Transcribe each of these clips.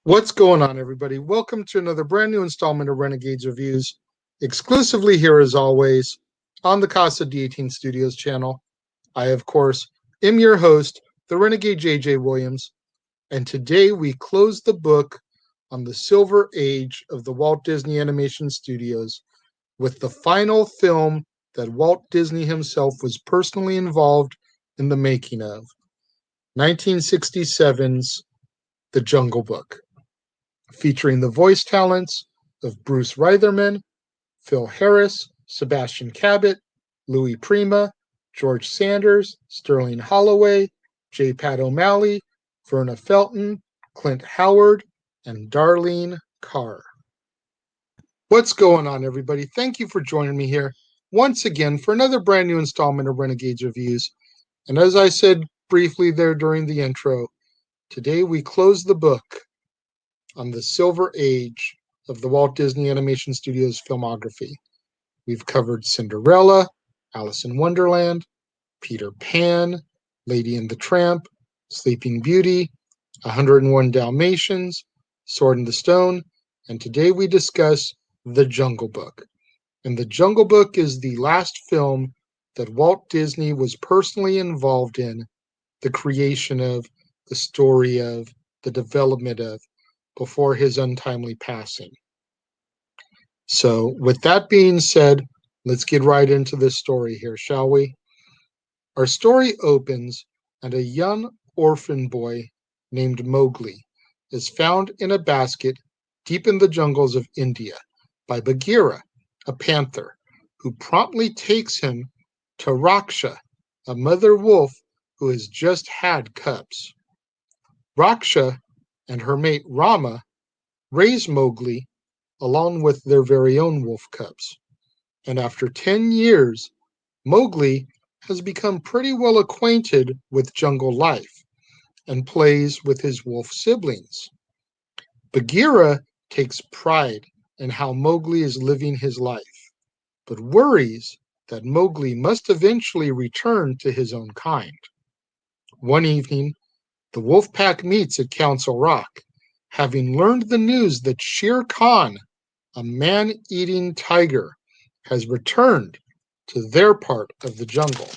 What's going on, everybody? Welcome to another brand new installment of Renegades Reviews, exclusively here as always on the Casa D18 Studios channel. I, of course, am your host, the Renegade JJ Williams, and today we close the book on the Silver Age of the Walt Disney Animation Studios with the final film that Walt Disney himself was personally involved in the making of, 1967's The Jungle Book, featuring the voice talents of Bruce Reitherman, Phil Harris, Sebastian Cabot, Louis Prima, George Sanders, Sterling Holloway, J. Pat O'Malley, Verna Felton, Clint Howard, and Darlene Carr. What's going on, everybody? Thank you for joining me here once again for another brand new installment of Renegades Reviews. And as I said briefly there during the intro, today we close the book on the Silver Age of the Walt Disney Animation Studios filmography. We've covered Cinderella, Alice in Wonderland, Peter Pan, Lady and the Tramp, Sleeping Beauty, 101 Dalmatians, Sword in the Stone, and today we discuss The Jungle Book. And The Jungle Book is the last film that Walt Disney was personally involved in the creation of, the story of, the development of, before his untimely passing. So, with that being said, let's get right into this story here, shall we? Our story opens, and a young orphan boy named Mowgli is found in a basket deep in the jungles of India by Bagheera, a panther, who promptly takes him to Raksha, a mother wolf who has just had cubs. Raksha and her mate Rama raise Mowgli along with their very own wolf cubs. And after 10 years, Mowgli has become pretty well acquainted with jungle life and plays with his wolf siblings. Bagheera takes pride in how Mowgli is living his life, but worries that Mowgli must eventually return to his own kind. One evening, the wolf pack meets at Council Rock, having learned the news that Shere Khan, a man-eating tiger, has returned to their part of the jungle.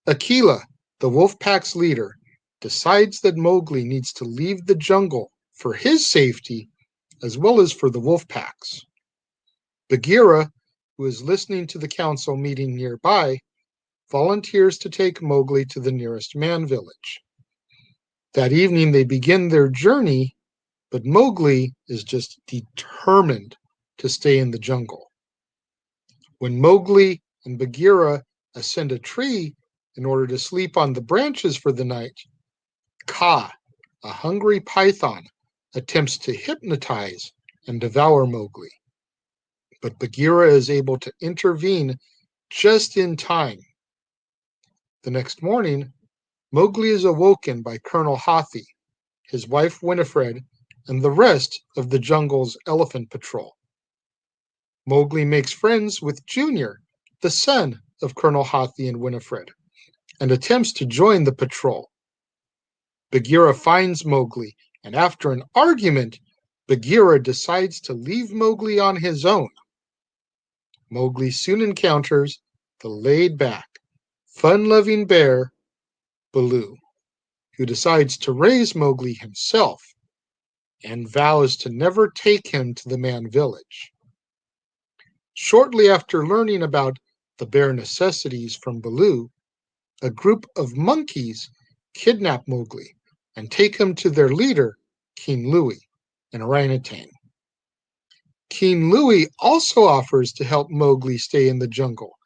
Akela, the wolf pack's leader, decides that Mowgli needs to leave the jungle for his safety as well as for the wolf pack's. Bagheera, who is listening to the council meeting nearby, volunteers to take Mowgli to the nearest man village. That evening they begin their journey, but Mowgli is just determined to stay in the jungle. When Mowgli and Bagheera ascend a tree in order to sleep on the branches for the night, Kaa, a hungry python, attempts to hypnotize and devour Mowgli. But Bagheera is able to intervene just in time. The next morning, Mowgli is awoken by Colonel Hathi, his wife Winifred, and the rest of the jungle's elephant patrol. Mowgli makes friends with Junior, the son of Colonel Hathi and Winifred, and attempts to join the patrol. Bagheera finds Mowgli, and after an argument, Bagheera decides to leave Mowgli on his own. Mowgli soon encounters the laid-back, fun-loving bear, Baloo, who decides to raise Mowgli himself and vows to never take him to the man village. Shortly after learning about the bare necessities from Baloo, a group of monkeys kidnap Mowgli and take him to their leader, King Louie, an orangutan. King Louie also offers to help Mowgli stay in the jungle,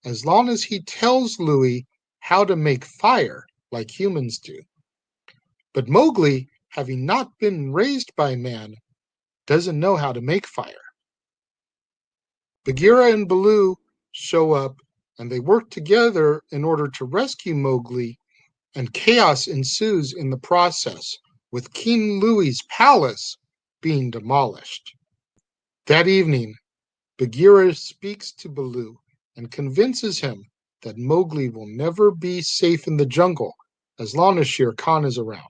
as long as he tells Louie how to make fire like humans do. But Mowgli, having not been raised by man, doesn't know how to make fire. Bagheera and Baloo show up, and they work together in order to rescue Mowgli, and chaos ensues in the process, with King Louie's palace being demolished. That evening, Bagheera speaks to Baloo and convinces him that Mowgli will never be safe in the jungle as long as Shere Khan is around.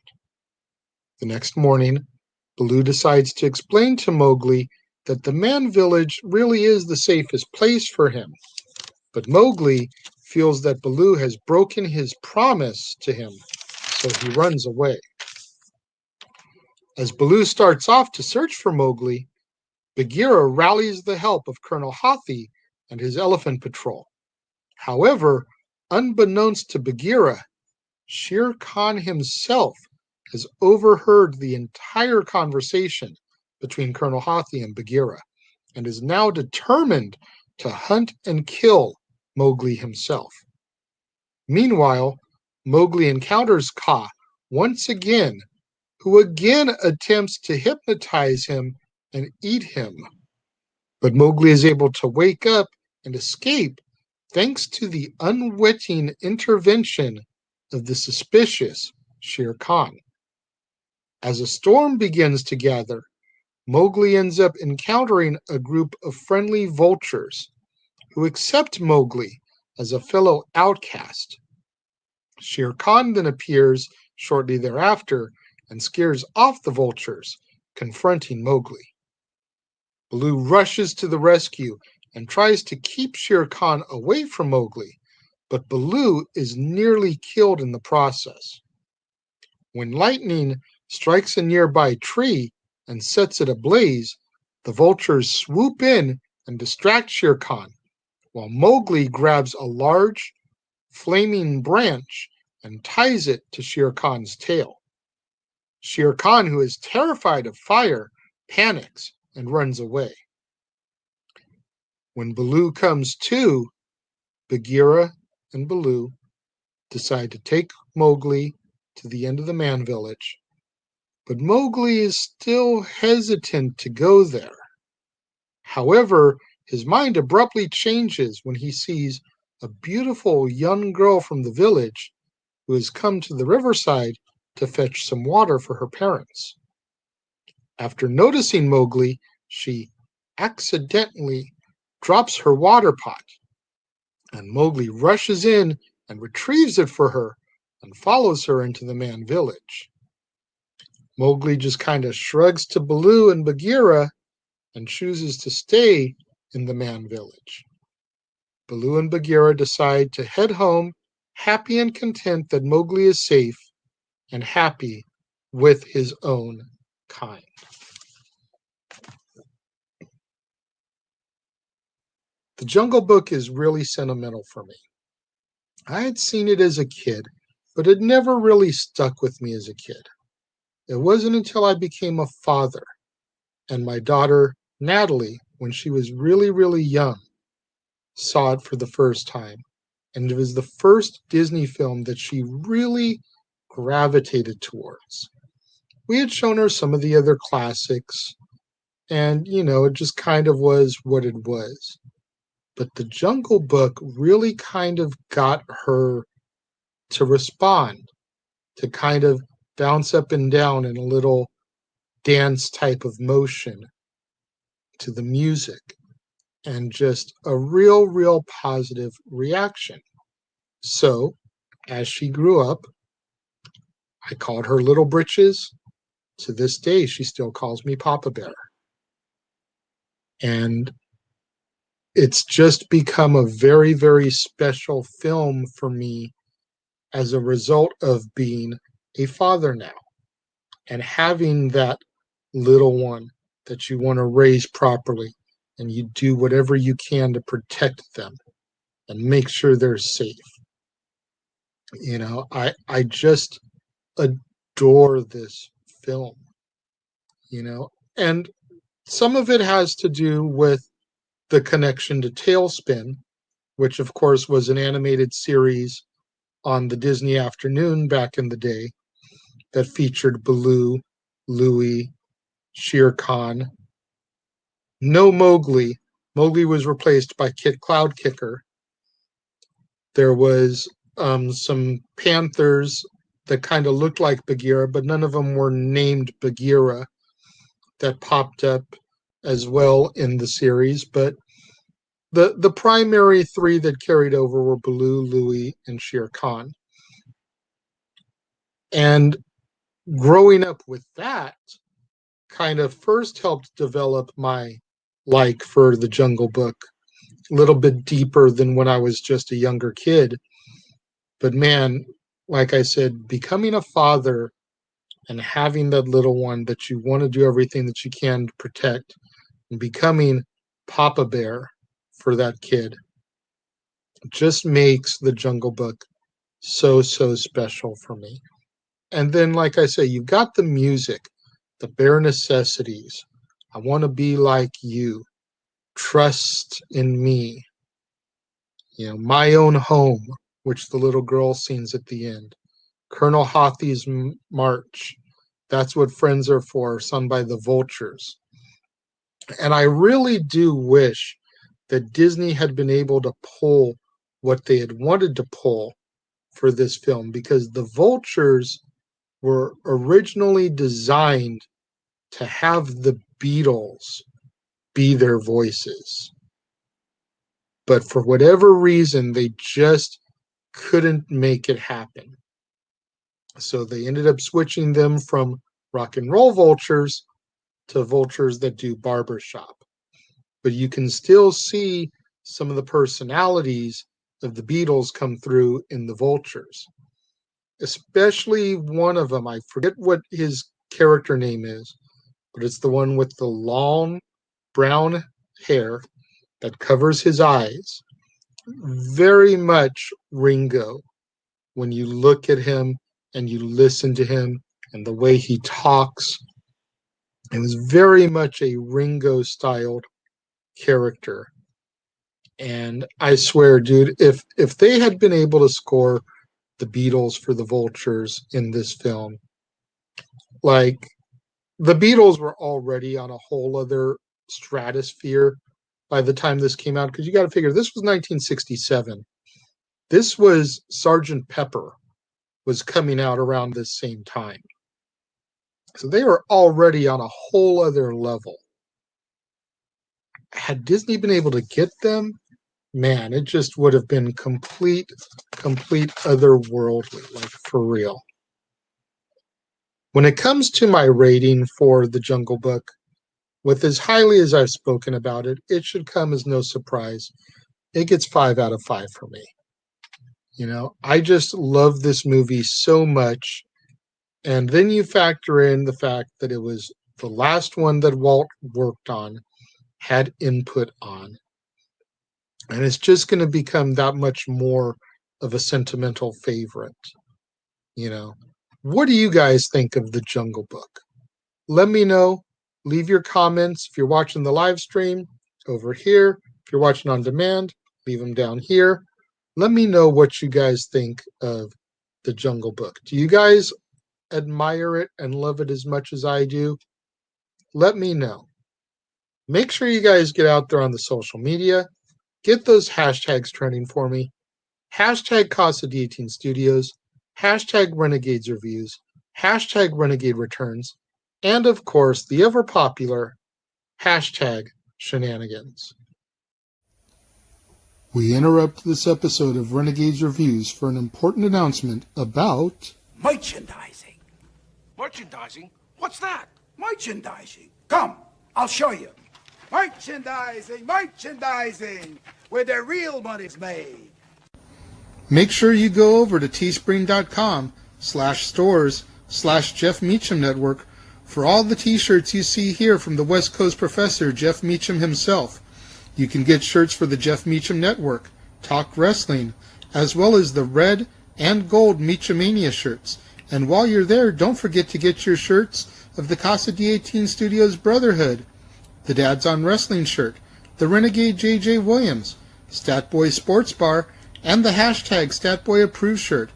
The next morning, Baloo decides to explain to Mowgli that the man village really is the safest place for him, but Mowgli feels that Baloo has broken his promise to him, so he runs away. As Baloo starts off to search for Mowgli, Bagheera rallies the help of Colonel Hathi and his elephant patrol. However, unbeknownst to Bagheera, Shere Khan himself has overheard the entire conversation between Colonel Hathi and Bagheera, and is now determined to hunt and kill Mowgli himself. Meanwhile, Mowgli encounters Kaa once again, who again attempts to hypnotize him and eat him. But Mowgli is able to wake up and escape thanks to the unwitting intervention of the suspicious Shere Khan. As a storm begins to gather, Mowgli ends up encountering a group of friendly vultures who accept Mowgli as a fellow outcast. Shere Khan then appears shortly thereafter and scares off the vultures, confronting Mowgli. Baloo rushes to the rescue and tries to keep Shere Khan away from Mowgli, but Baloo is nearly killed in the process. When lightning strikes a nearby tree and sets it ablaze, the vultures swoop in and distract Shere Khan, while Mowgli grabs a large, flaming branch and ties it to Shere Khan's tail. Shere Khan, who is terrified of fire, panics and runs away. When Baloo comes to, Bagheera and Baloo decide to take Mowgli to the end of the man village, but Mowgli is still hesitant to go there. However, his mind abruptly changes when he sees a beautiful young girl from the village who has come to the riverside to fetch some water for her parents. After noticing Mowgli, she accidentally drops her water pot, and Mowgli rushes in and retrieves it for her and follows her into the man village. Mowgli just kind of shrugs to Baloo and Bagheera and chooses to stay in the man village. Baloo and Bagheera decide to head home, happy and content that Mowgli is safe and happy with his own kind. The Jungle Book is really sentimental for me. I had seen it as a kid, but it never really stuck with me as a kid. It wasn't until I became a father and my daughter, Natalie, when she was really, really young, saw it for the first time. And it was the first Disney film that she really gravitated towards. We had shown her some of the other classics, and, it just kind of was what it was. But the Jungle Book really kind of got her to respond, to kind of bounce up and down in a little dance type of motion to the music, and just a real, real positive reaction. So, as she grew up, I called her Little Britches. To this day, she still calls me Papa Bear. And it's just become a very, very special film for me as a result of being a father now and having that little one that you want to raise properly, and you do whatever you can to protect them and make sure they're safe. I just adore this film, and some of it has to do with the connection to Tailspin, which of course was an animated series on the Disney Afternoon back in the day that featured Baloo, Louie, Shere Khan. No Mowgli. Mowgli was replaced by Kit Cloudkicker. There was some panthers that kind of looked like Bagheera, but none of them were named Bagheera, that popped up as well in the series. But the primary three that carried over were Baloo, Louie, and Shere Khan. And growing up with that, kind of first helped develop my like for the Jungle Book a little bit deeper than when I was just a younger kid. But man, like I said, becoming a father and having that little one that you want to do everything that you can to protect and becoming Papa Bear for that kid just makes the Jungle Book so, so special for me. And then, like I say, you've got the music, the bare necessities. I want to be like you. Trust in me. My own home, which the little girl sings at the end. Colonel Hothy's March. That's what friends are for, sung by the Vultures. And I really do wish that Disney had been able to pull what they had wanted to pull for this film, because the Vultures were originally designed to have the Beatles be their voices. But for whatever reason, they just couldn't make it happen. So they ended up switching them from rock and roll vultures to vultures that do barbershop. But you can still see some of the personalities of the Beatles come through in the vultures. Especially one of them, I forget what his character name is, but it's the one with the long brown hair that covers his eyes. Very much Ringo when you look at him and you listen to him and the way he talks. It was very much a Ringo styled character. And I swear, dude, if they had been able to score the Beatles for the Vultures in this film, like the Beatles were already on a whole other stratosphere by the time this came out, because you got to figure this was 1967. This was Sergeant Pepper was coming out around this same time. So they were already on a whole other level. Had Disney been able to get them, man, it just would have been complete otherworldly, like for real. When it comes to my rating for The Jungle Book, with as highly as I've spoken about it, it should come as no surprise. It gets 5 out of 5 for me. I just love this movie so much. And then you factor in the fact that it was the last one that Walt worked on, had input on. And it's just going to become that much more of a sentimental favorite. What do you guys think of The Jungle Book? Let me know. Leave your comments. If you're watching the live stream, over here. If you're watching on demand, leave them down here. Let me know what you guys think of The Jungle Book. Do you guys admire it and love it as much as I do? Let me know. Make sure you guys get out there on the social media. Get those hashtags trending for me. Hashtag Casa D18 Studios. Hashtag Renegades Reviews. Hashtag Renegade Returns. And of course, the ever popular hashtag Shenanigans. We interrupt this episode of Renegades Reviews for an important announcement about merchandising. Merchandising? What's that? Merchandising. Come, I'll show you. Merchandising, where the real money's made. Make sure you go over to teespring.com/stores/Jeff Meacham Network for all the t-shirts you see here from the West Coast professor, Jeff Meacham himself. You can get shirts for the Jeff Meacham Network, Talk Wrestling, as well as the red and gold Meachamania shirts. And while you're there, don't forget to get your shirts of the Casa D18 Studios Brotherhood, the Dads on Wrestling shirt, the Renegade J.J. Williams, Statboy Sports Bar, and the hashtag StatBoyApproved shirt.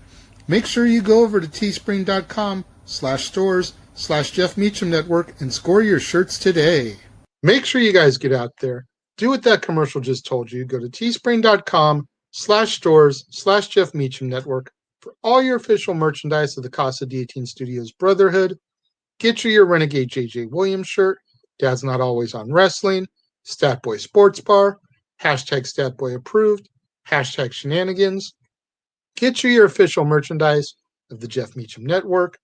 Make sure you go over to teespring.com/stores/Jeff Meacham Network and score your shirts today. Make sure you guys get out there. Do what that commercial just told you. Go to teespring.com/stores/Jeff Meacham Network for all your official merchandise of the Casa D18 Studios Brotherhood. Get your Renegade J.J. Williams shirt, Dad's Not Always on Wrestling, Statboy Sports Bar, hashtag StatBoyApproved, hashtag Shenanigans. Get your official merchandise of the Jeff Meacham Network.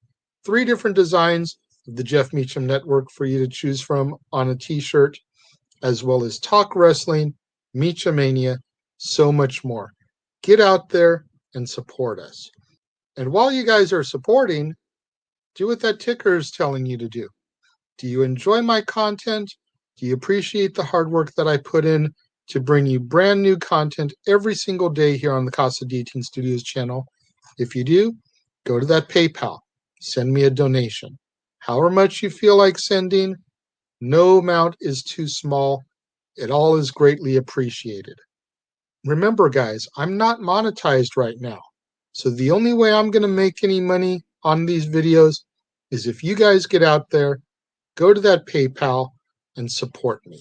3 different designs, of the Jeff Meacham Network for you to choose from on a t-shirt, as well as Talk Wrestling, Meachamania, so much more. Get out there and support us. And while you guys are supporting, do what that ticker is telling you to do. Do you enjoy my content? Do you appreciate the hard work that I put in to bring you brand new content every single day here on the Casa D18 Studios channel? If you do, go to that PayPal. Send me a donation. However much you feel like sending, no amount is too small. It all is greatly appreciated. Remember, guys, I'm not monetized right now. So the only way I'm going to make any money on these videos is if you guys get out there, go to that PayPal, and support me.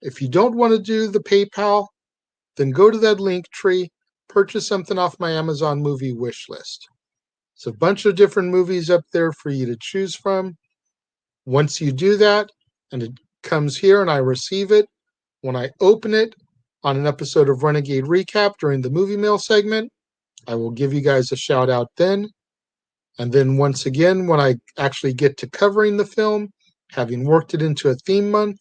If you don't want to do the PayPal, then go to that link tree, purchase something off my Amazon movie wish list. It's a bunch of different movies up there for you to choose from. Once you do that, and it comes here and I receive it, when I open it on an episode of Renegade Recap during the movie mail segment, I will give you guys a shout out then. And then once again, when I actually get to covering the film, having worked it into a theme month,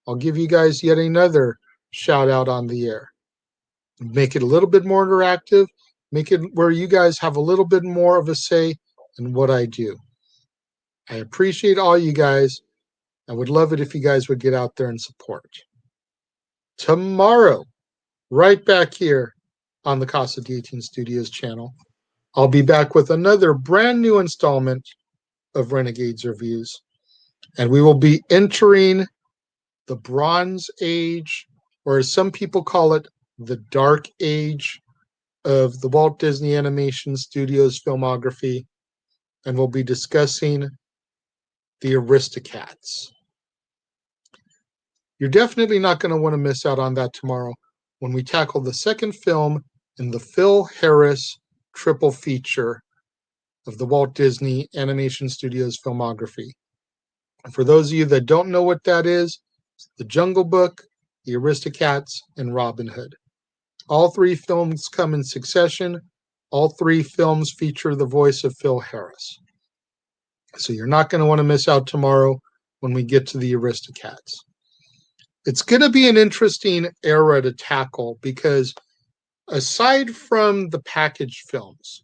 I'll give you guys yet another shout out on the air. Make it a little bit more interactive, make it where you guys have a little bit more of a say in what I do. I appreciate all you guys. I would love it if you guys would get out there and support. Tomorrow, right back here on the Casa D18 Studios channel, I'll be back with another brand new installment of Renegades Reviews. And we will be entering the Bronze Age, or as some people call it, the Dark Age of the Walt Disney Animation Studios filmography. And we'll be discussing the Aristocats. You're definitely not going to want to miss out on that tomorrow when we tackle the second film in the Phil Harris triple feature of the Walt Disney Animation Studios filmography. And for those of you that don't know what that is, The Jungle Book, The Aristocats, and Robin Hood. All three films come in succession. All three films feature the voice of Phil Harris. So you're not going to want to miss out tomorrow when we get to the Aristocats. It's going to be an interesting era to tackle because aside from the package films,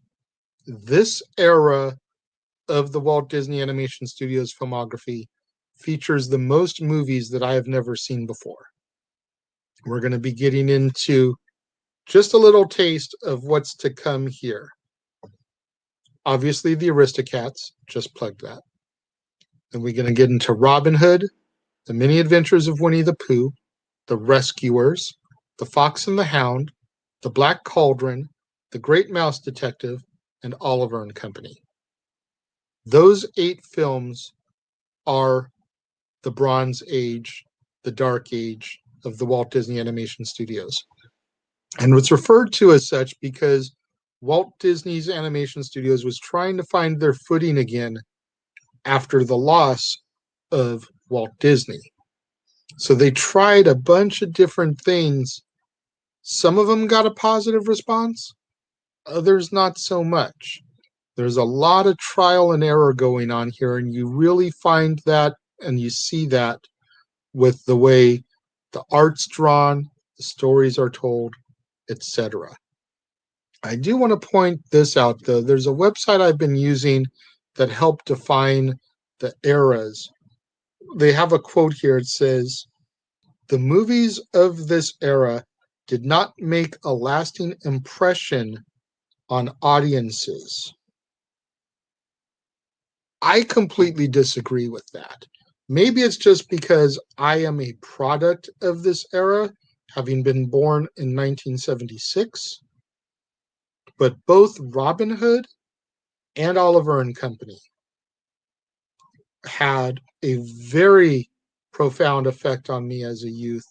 this era of the Walt Disney Animation Studios filmography features the most movies that I have never seen before. We're going to be getting into just a little taste of what's to come here. Obviously, the Aristocats, just plugged that. Then we're going to get into Robin Hood, The Many Adventures of Winnie the Pooh, The Rescuers, The Fox and the Hound, The Black Cauldron, The Great Mouse Detective, and Oliver and Company. Those 8 films are the Bronze Age, the Dark Age of the Walt Disney Animation Studios. And it's referred to as such because Walt Disney's Animation Studios was trying to find their footing again after the loss of Walt Disney. So they tried a bunch of different things. Some of them got a positive response, others not so much. There's a lot of trial and error going on here, and you really find that and you see that with the way the art's drawn, the stories are told, etc. I do want to point this out, though. There's a website I've been using that helped define the eras. They have a quote here. It says, "The movies of this era did not make a lasting impression on audiences." I completely disagree with that. Maybe it's just because I am a product of this era, having been born in 1976. But both Robin Hood and Oliver and Company had a very profound effect on me as a youth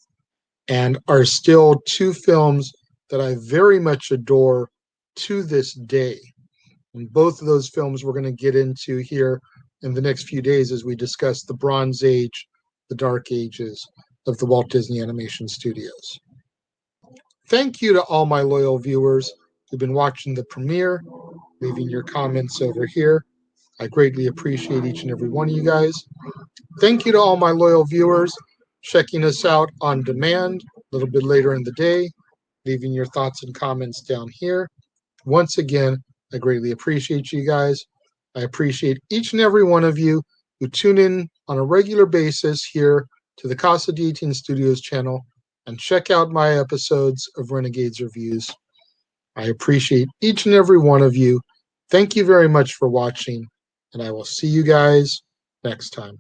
and are still 2 films that I very much adore to this day. And both of those films we're going to get into here in the next few days as we discuss the Bronze Age, the Dark Ages of the Walt Disney Animation Studios. Thank you to all my loyal viewers who've been watching the premiere, leaving your comments over here. I greatly appreciate each and every one of you guys. Thank you to all my loyal viewers checking us out on demand a little bit later in the day, leaving your thoughts and comments down here. Once again, I greatly appreciate you guys. I appreciate each and every one of you who tune in on a regular basis here to the Casa D18 Studios channel and check out my episodes of Renegades Reviews. I appreciate each and every one of you. Thank you very much for watching, and I will see you guys next time.